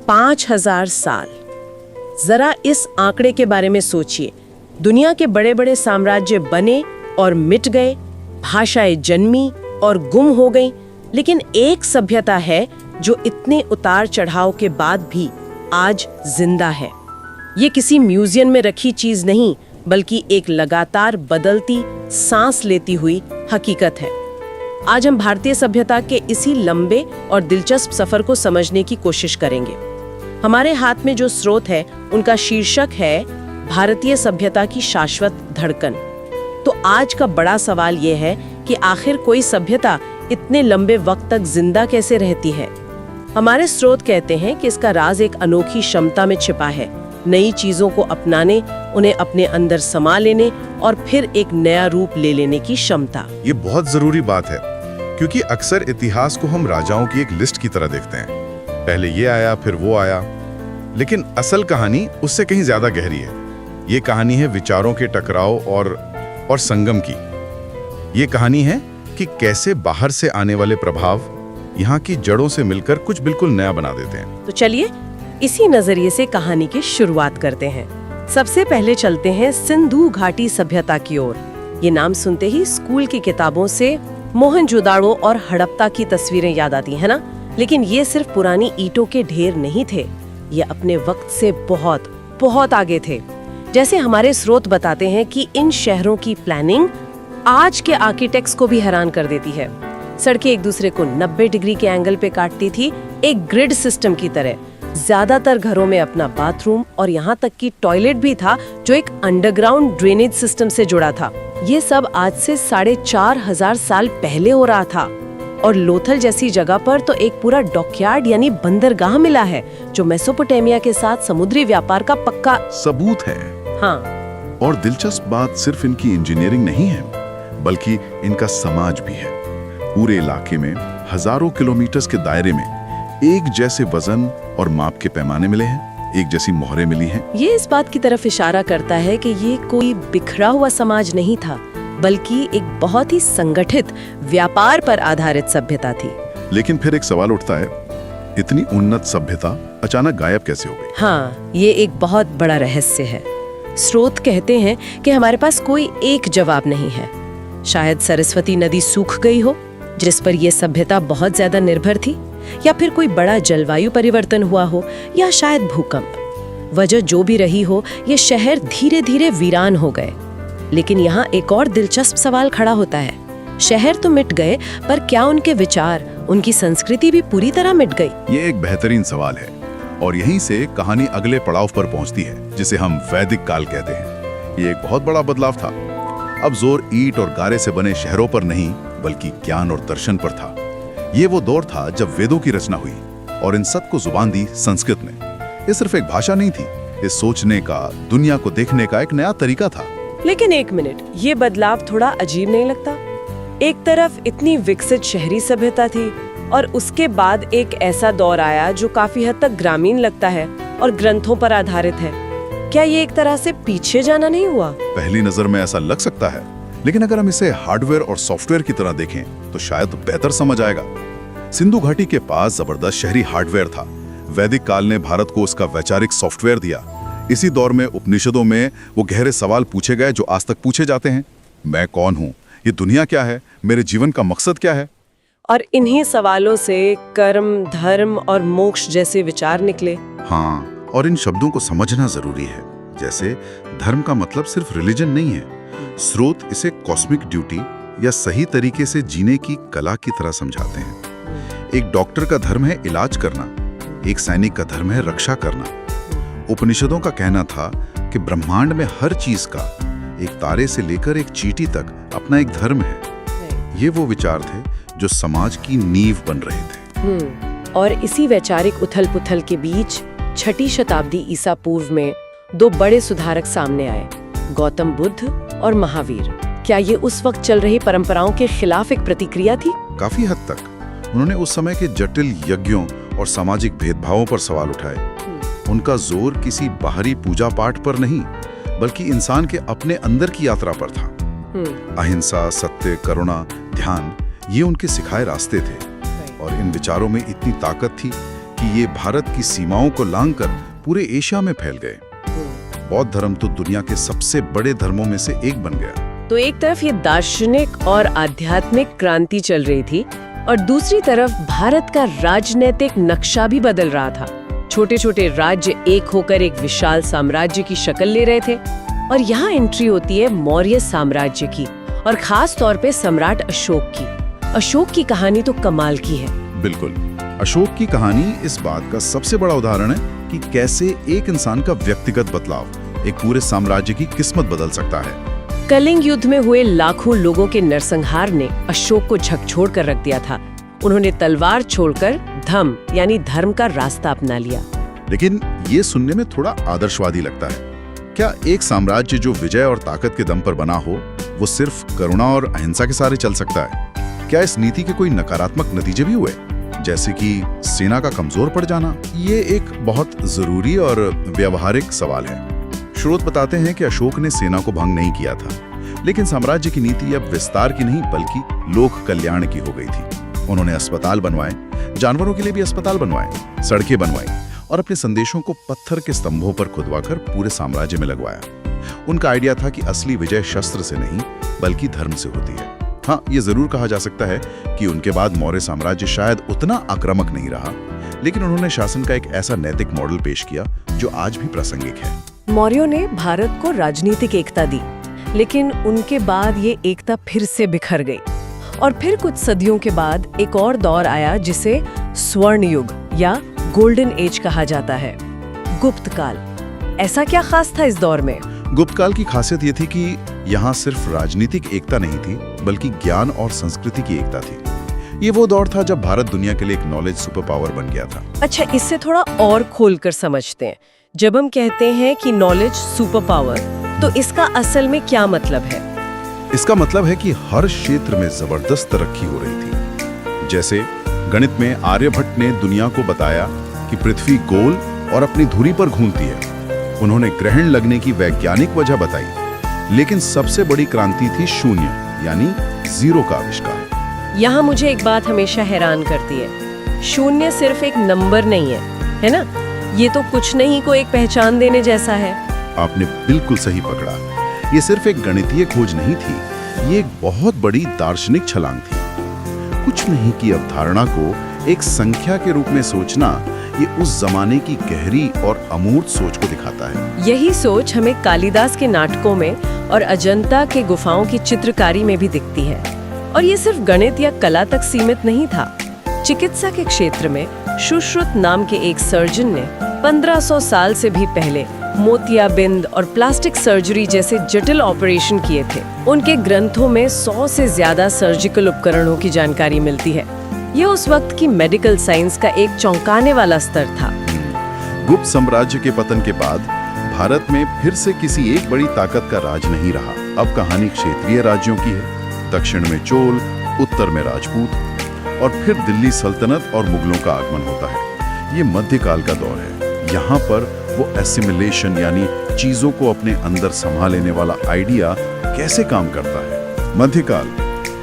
5000 साल। जरा इस आंकड़े के बारे में सोचिए। दुनिया के बड़े बड़े साम्राज्य बने और मिट गए, भाषाएं जन्मी और गुम हो गईं, लेकिन एक सभ्यता है जो इतने उतार चढ़ाव के बाद भी आज जिंदा है। ये किसी म्यूजियम में रखी चीज नहीं, बल्कि एक लगातार बदलती, सांस लेती हुई हकीकत है। आज हम भारतीय सभ्यता के इसी लंबे और दिलचस्प सफर को समझने की कोशिश करेंगे। हमारे हाथ में जो स्रोत है, उनका शीर्षक है भारतीय सभ्यता की शाश्वत धड़कन। तो आज का बड़ा सवाल यह है कि आखिर कोई सभ्यता इतने लंबे वक्त तक जिंदा कैसे रहती है। हमारे स्रोत कहते हैं कि इसका राज एक अनोखी क्षमता में छिपा है, नई चीजों को अपनाने, उन्हें अपने अंदर समा लेने और फिर एक नया रूप ले लेने की क्षमता। ये बहुत जरूरी बात है, क्योंकि अक्सर इतिहास को हम राजाओं की एक लिस्ट की तरह देखते हैं। पहले ये आया, फिर वो आया, लेकिन असल कहानी उससे कहीं ज्यादा गहरी है। ये कहानी है विचारों के टकराव और संगम की। ये कहानी है कि कैसे बाहर से आने वाले प्रभाव यहाँ की जड़ों से मिलकर कुछ बिल्कुल नया बना देते हैं। तो चलिए इसी नजरिए से कहानी की शुरुआत करते हैं। सबसे पहले चलते हैं सिंधु घाटी सभ्यता की ओर। ये नाम सुनते ही स्कूल की किताबों से मोहनजोदाड़ो और हड़प्पा की तस्वीरें याद आती है ना? लेकिन ये सिर्फ पुरानी ईंटों के ढेर नहीं थे, ये अपने वक्त से बहुत बहुत आगे थे। जैसे हमारे स्रोत बताते हैं कि इन शहरों की प्लानिंग आज के आर्किटेक्ट्स को भी हैरान कर देती है। सड़कें एक दूसरे को 90 डिग्री के एंगल पे काटती थी, एक ग्रिड सिस्टम की तरह। ज्यादातर घरों में अपना बाथरूम और यहाँ तक कि टॉयलेट भी था, जो एक अंडरग्राउंड ड्रेनेज सिस्टम से जुड़ा था। ये सब आज से 4500 साल पहले हो रहा था। और लोथल जैसी जगह पर तो एक पूरा डॉकयार्ड यानी बंदरगाह मिला है, जो मेसोपोटामिया के साथ समुद्री व्यापार का पक्का सबूत है। हाँ, और दिलचस्प बात सिर्फ इनकी इंजीनियरिंग नहीं है, बल्कि इनका समाज भी है। पूरे इलाके में हजारों किलोमीटर के दायरे में एक जैसे वजन और माप के पैमाने मिले हैं, एक जैसी मोहरें मिली हैं। ये इस बात की तरफ इशारा करता है कि ये कोई बिखरा हुआ समाज नहीं था, बल्कि एक बहुत ही संगठित व्यापार पर आधारित सभ्यता थी। लेकिन फिर एक सवाल उठता है, इतनी उन्नत सभ्यता अचानक गायब कैसे हो गई? हाँ, ये एक बहुत बड़ा रहस्य है। स्रोत कहते हैं कि हमारे पास कोई एक जवाब नहीं है। शायद सरस्वती नदी सूख गई हो, जिस पर यह सभ्यता बहुत ज्यादा निर्भर थी, या फिर कोई बड़ा जलवायु परिवर्तन हुआ हो, या शायद भूकंप। वजह जो भी रही हो, ये शहर धीरे धीरे वीरान हो गए। लेकिन यहाँ एक और दिलचस्प सवाल खड़ा होता है। शहर तो मिट गए, पर क्या उनके विचार, उनकी संस्कृति भी पूरी तरह मिट गई? ये एक बेहतरीन सवाल है, और यहीं से कहानी अगले पड़ाव पर पहुंचती है, जिसे हम वैदिक काल कहते हैं। ये एक बहुत बड़ा बदलाव था। अब जोर ईंट और गारे से बने शहरों पर नहीं, बल्कि ज्ञान और दर्शन पर था। ये वो दौर था जब वेदों की रचना हुई और इन सब को जुबान दी संस्कृत ने। ये सिर्फ एक भाषा नहीं थी, ये सोचने का, दुनिया को देखने का एक नया तरीका था। लेकिन एक मिनट, ये बदलाव थोड़ा अजीब नहीं लगता? एक तरफ इतनी विकसित शहरी सभ्यता थी, और उसके बाद एक ऐसा दौर आया जो काफी हद तक ग्रामीण लगता है और ग्रंथों पर आधारित है। क्या ये एक तरह से पीछे जाना नहीं हुआ? पहली नजर में ऐसा लग सकता है, लेकिन अगर हम इसे हार्डवेयर और सॉफ्टवेयर की तरह देखें तो शायद बेहतर समझ आएगा। सिंधु घाटी के पास जबरदस्त शहरी हार्डवेयर था। वैदिक काल ने भारत को उसका वैचारिक सॉफ्टवेयर दिया। इसी दौर में उपनिषदों में वो गहरे सवाल पूछे गए जो आज तक पूछे जाते हैं। मैं कौन हूँ? ये दुनिया क्या है? मेरे जीवन का मकसद क्या है? और इन्हीं सवालों से कर्म, धर्म और मोक्ष जैसे विचार निकले। हाँ, और इन शब्दों को समझना जरूरी है। जैसे धर्म का मतलब सिर्फ रिलीजन नहीं है। स्रोत इसे कॉस्मिक ड्यूटी या सही तरीके से जीने की कला की तरह समझाते हैं। एक डॉक्टर का धर्म है इलाज करना, एक सैनिक का धर्म है रक्षा करना। उपनिषदों का कहना था कि ब्रह्मांड में हर चीज का, एक तारे से लेकर एक चींटी तक, अपना एक धर्म है। ये वो विचार थे जो समाज की नींव बन रहे थे। और इसी वैचारिक उथल-पुथल के बीच 6ठी शताब्दी ईसा पूर्व में दो बड़े सुधारक सामने आए, गौतम बुद्ध और महावीर। क्या ये उस वक्त चल रही परंपराओं के खिलाफ एक प्रतिक्रिया थी? काफी हद तक। उन्होंने उस समय के जटिल यज्ञों और सामाजिक भेदभावों पर सवाल उठाए। उनका जोर किसी बाहरी पूजा पाठ पर नहीं, बल्कि इंसान के अपने अंदर की यात्रा पर था। अहिंसा, सत्य, करुणा, ध्यान, ये उनके सिखाए रास्ते थे। और इन विचारों में इतनी ताकत थी कि ये भारत की सीमाओं को लांघकर पूरे एशिया में फैल गए। बौद्ध धर्म तो दुनिया के सबसे बड़े धर्मों में से एक बन गया। तो एक तरफ ये दार्शनिक और आध्यात्मिक क्रांति चल रही थी और दूसरी तरफ भारत का राजनीतिक नक्शा भी बदल रहा था। छोटे छोटे राज्य एक होकर एक विशाल साम्राज्य की शक्ल ले रहे थे। और यहाँ एंट्री होती है मौर्य साम्राज्य की, और खास तौर पे सम्राट अशोक की। अशोक की कहानी तो कमाल की है। बिल्कुल, अशोक की कहानी इस बात का सबसे बड़ा उदाहरण है कि कैसे एक इंसान का व्यक्तिगत बदलाव एक पूरे साम्राज्य की किस्मत बदल सकता है। कलिंग युद्ध में हुए लाखों लोगों के नरसंहार ने अशोक को झकझोर कर रख दिया था। उन्होंने तलवार छोड़कर यानी धर्म का रास्ता अपना लिया। लेकिन ये सुनने में थोड़ा आदर्शवादी लगता है। क्या एक साम्राज्य जो विजय और ताकत के दम पर बना हो, वो सिर्फ करुणा और अहिंसा के सहारे चल सकता है? क्या इस नीति के कोई नकारात्मक नतीजे भी हुए, जैसे कि सेना का कमजोर पड़ जाना? ये एक बहुत जरूरी और व्यवहारिक सवाल है। स्रोत बताते हैं कि अशोक ने सेना को भंग नहीं किया था, लेकिन साम्राज्य की नीति अब विस्तार की नहीं बल्कि लोक कल्याण की हो गई थी। उन्होंने अस्पताल बनवाए, जानवरों के लिए भी अस्पताल बनवाए, सड़कें बनवाई और अपने संदेशों को पत्थर के स्तंभों पर खुदवाकर पूरे साम्राज्य में लगवाया। उनका आइडिया था कि असली विजय शस्त्र से नहीं बल्कि धर्म से होती है। हाँ, ये जरूर कहा जा सकता है कि उनके बाद मौर्य साम्राज्य शायद उतना आक्रामक नहीं रहा, लेकिन उन्होंने शासन का एक ऐसा नैतिक मॉडल पेश किया जो आज भी प्रासंगिक है। मौर्यों ने भारत को राजनीतिक एकता दी, लेकिन उनके बाद ये एकता फिर से बिखर गई। और फिर कुछ सदियों के बाद एक और दौर आया जिसे स्वर्ण युग या गोल्डन एज कहा जाता है, गुप्त काल। ऐसा क्या खास था इस दौर में? गुप्त काल की खासियत ये थी कि यहाँ सिर्फ राजनीतिक एकता नहीं थी बल्कि ज्ञान और संस्कृति की एकता थी। ये वो दौर था जब भारत दुनिया के लिए एक नॉलेज सुपर पावर बन गया था। अच्छा, इससे थोड़ा और खोलकर समझते हैं। जब हम कहते हैं कि नॉलेज सुपर पावर, तो इसका असल में क्या मतलब है? इसका मतलब है कि हर क्षेत्र में जबरदस्त तरक्की हो रही थी। जैसे गणित में आर्यभट्ट ने दुनिया को बताया कि पृथ्वी गोल और अपनी धुरी पर घूमती है। उन्होंने ग्रहण लगने की वैज्ञानिक वजह बताई, लेकिन सबसे बड़ी क्रांति थी शून्य यानी जीरो का आविष्कार। यहाँ मुझे एक बात हमेशा हैरान करती है, शून्य सिर्फ एक नंबर नहीं है ना? ये तो कुछ नहीं को एक पहचान देने जैसा है। आपने बिल्कुल सही पकड़ा। ये सिर्फ एक गणितीय खोज नहीं थी, ये एक बहुत बड़ी दार्शनिक छलांग थी। कुछ नहीं की अवधारणा को एक संख्या के रूप में सोचना, ये उस जमाने की गहरी और अमूर्त सोच को दिखाता है। यही सोच हमें कालिदास के नाटकों में और अजंता के गुफाओं की चित्रकारी में भी दिखती है। और ये सिर्फ गणित या कला तक सीमित नहीं था। चिकित्सा के क्षेत्र में सुश्रुत नाम के एक सर्जन ने 1500 साल से भी पहले मोतियाबिंद और प्लास्टिक सर्जरी जैसे जटिल ऑपरेशन किए थे। उनके ग्रंथों में 100 से ज्यादा सर्जिकल उपकरणों की जानकारी मिलती है। ये उस वक्त की मेडिकल साइंस का एक चौंकाने वाला स्तर था। गुप्त साम्राज्य के पतन के बाद भारत में फिर से किसी एक बड़ी ताकत का राज नहीं रहा। अब कहानी क्षेत्रीय राज्यों की है। दक्षिण में चोल, उत्तर में राजपूत और फिर दिल्ली सल्तनत और मुगलों का आगमन होता है। ये मध्यकाल का दौर है। यहाँ पर वो एसिमिलेशन यानी चीजों को अपने अंदर संभाल लेने वाला आइडिया कैसे काम करता है। मध्यकाल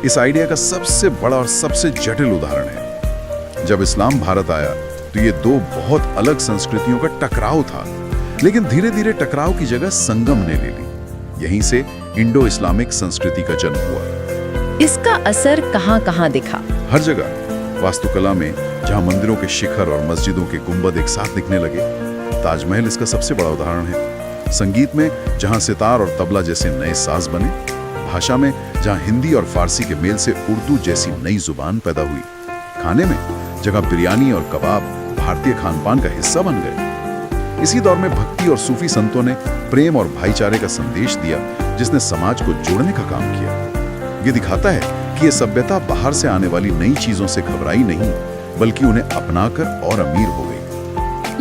इस आइडिया का सबसे बड़ा और सबसे जटिल उदाहरण है। जब इस्लाम भारत आया तो ये दो बहुत अलग संस्कृतियों का टकराव था, लेकिन धीरे धीरे टकराव की जगह संगम ने ले ली। यहीं से इंडो इस्लामिक संस्कृति का जन्म हुआ। इसका असर कहाँ-कहाँ दिखा? हर जगह। वास्तुकला में जहां मंदिरों के शिखर और मस्जिदों के गुंबद एक साथ दिखने लगे, ताजमहल इसका सबसे बड़ा उदाहरण है। संगीत में जहां सितार और तबला जैसे नए साज बने, भाषा में जहां हिंदी और फारसी के मेल से उर्दू जैसी नई जुबान पैदा हुई, खाने में जगह बिरयानी और कबाब भारतीय खानपान का हिस्सा बन गए। इसी दौर में भक्ति और सूफी संतों ने प्रेम और भाईचारे का संदेश दिया, जिसने समाज को जोड़ने का काम किया। ये दिखाता है कि ये सभ्यता बाहर से आने वाली नई चीजों से घबराई नहीं, बल्कि उन्हें अपनाकर और अमीर हो गई।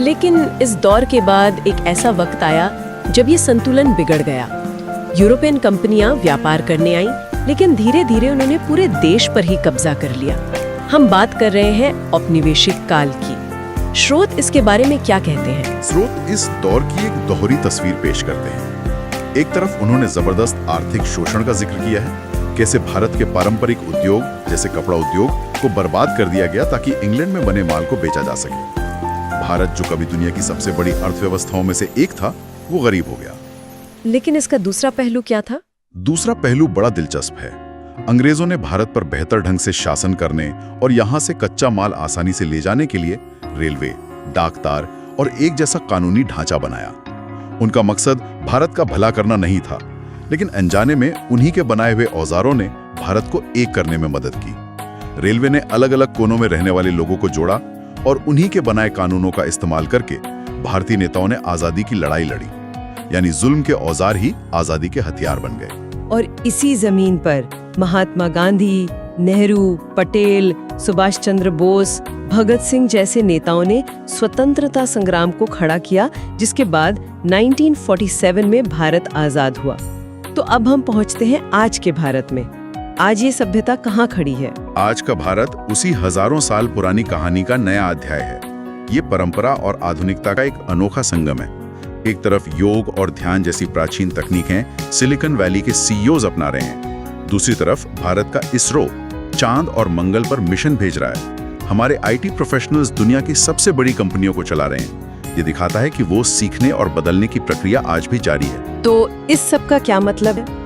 लेकिन इस दौर के बाद एक ऐसा वक्त आया जब ये संतुलन बिगड़ गया। यूरोपियन कंपनियां व्यापार करने आईं, लेकिन धीरे धीरे उन्होंने पूरे देश पर ही कब्जा कर लिया। हम बात कर रहे हैं औपनिवेशिक काल की। स्रोत इसके बारे में क्या कहते हैं? स्रोत इस दौर की एक दोहरी तस्वीर पेश करते हैं। एक तरफ उन्होंने जबरदस्त आर्थिक शोषण का जिक्र किया है, कैसे भारत के पारंपरिक उद्योग जैसे कपड़ा उद्योग को बर्बाद कर दिया गया ताकि इंग्लैंड में बने माल को बेचा जा सके। भारत जो कभी दुनिया की सबसे बड़ी अर्थव्यवस्थाओं में से एक था, वो गरीब हो गया। लेकिन इसका दूसरा पहलू क्या था? दूसरा पहलू बड़ा दिलचस्प है। अंग्रेजों ने भारत पर बेहतर ढंग से शासन करने और यहाँ से कच्चा माल आसानी से ले जाने के लिए रेलवे, डाकतार और एक जैसा कानूनी ढांचा बनाया। उनका मकसद भारत का भला करना नहीं था, लेकिन अनजाने में उन्हीं के बनाए हुए औजारों ने भारत को एक करने में मदद की। रेलवे ने अलग अलग कोनों में रहने वाले लोगों को जोड़ा और उन्हीं के बनाए कानूनों का इस्तेमाल करके भारतीय नेताओं ने आजादी की लड़ाई लड़ी, यानी जुल्म के औजार ही आजादी के हथियार बन गए। और इसी जमीन पर महात्मा गांधी, नेहरू, पटेल, सुभाष चंद्र बोस, भगत सिंह जैसे नेताओं ने स्वतंत्रता संग्राम को खड़ा किया, जिसके बाद 1947 में भारत आजाद हुआ। तो अब हम पहुंचते हैं आज के भारत में। आज ये सभ्यता कहाँ खड़ी है? आज का भारत उसी हजारों साल पुरानी कहानी का नया अध्याय है। ये परंपरा और आधुनिकता का एक अनोखा संगम है। एक तरफ योग और ध्यान जैसी प्राचीन तकनीकें सिलिकॉन वैली के सीईओज अपना रहे हैं, दूसरी तरफ भारत का इसरो चांद और मंगल पर मिशन भेज रहा है। हमारे आईटी प्रोफेशनल्स दुनिया की सबसे बड़ी कंपनियों को चला रहे हैं। ये दिखाता है कि वो सीखने और बदलने की प्रक्रिया आज भी जारी है। तो इस सब का क्या मतलब है?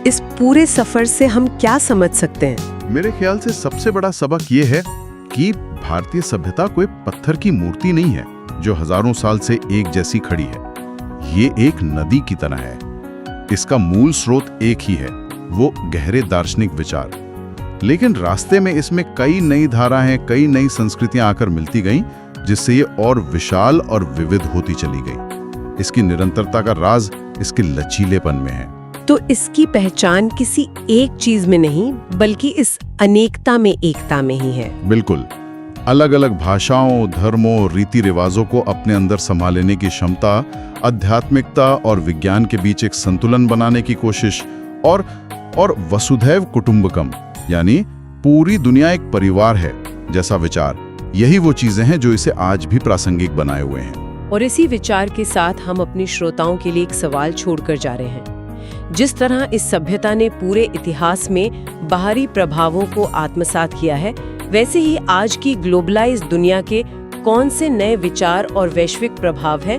इस पूरे सफर से हम क्या समझ सकते हैं? मेरे ख्याल से सबसे बड़ा सबक ये है कि भारतीय सभ्यता कोई पत्थर की मूर्ति नहीं है जो हजारों साल से एक जैसी खड़ी है। ये एक नदी की तरह है। इसका मूल स्रोत एक ही है, वो गहरे दार्शनिक विचार। लेकिन रास्ते में इसमें कई नई धाराएं, कई नई संस्कृतियां आकर मिलती गईं, जिससे ये और विशाल और विविध होती चली गई। इसकी निरंतरता का राज इसके लचीलेपन में है। तो इसकी पहचान किसी एक चीज में नहीं, बल्कि इस अनेकता में एकता में ही है। बिल्कुल। अलग अलग भाषाओं, धर्मों, रीति रिवाजों को अपने अंदर संभालने की क्षमता, आध्यात्मिकता और विज्ञान के बीच एक संतुलन बनाने की कोशिश और वसुधैव कुटुंबकम, यानी पूरी दुनिया एक परिवार है जैसा विचार, यही वो चीजें हैं जो इसे आज भी प्रासंगिक बनाए हुए हैं। और इसी विचार के साथ हम अपने श्रोताओं के लिए एक सवाल छोड़कर जा रहे हैं। जिस तरह इस सभ्यता ने पूरे इतिहास में बाहरी प्रभावों को आत्मसात किया है, वैसे ही आज की ग्लोबलाइज्ड दुनिया के कौन से नए विचार और वैश्विक प्रभाव है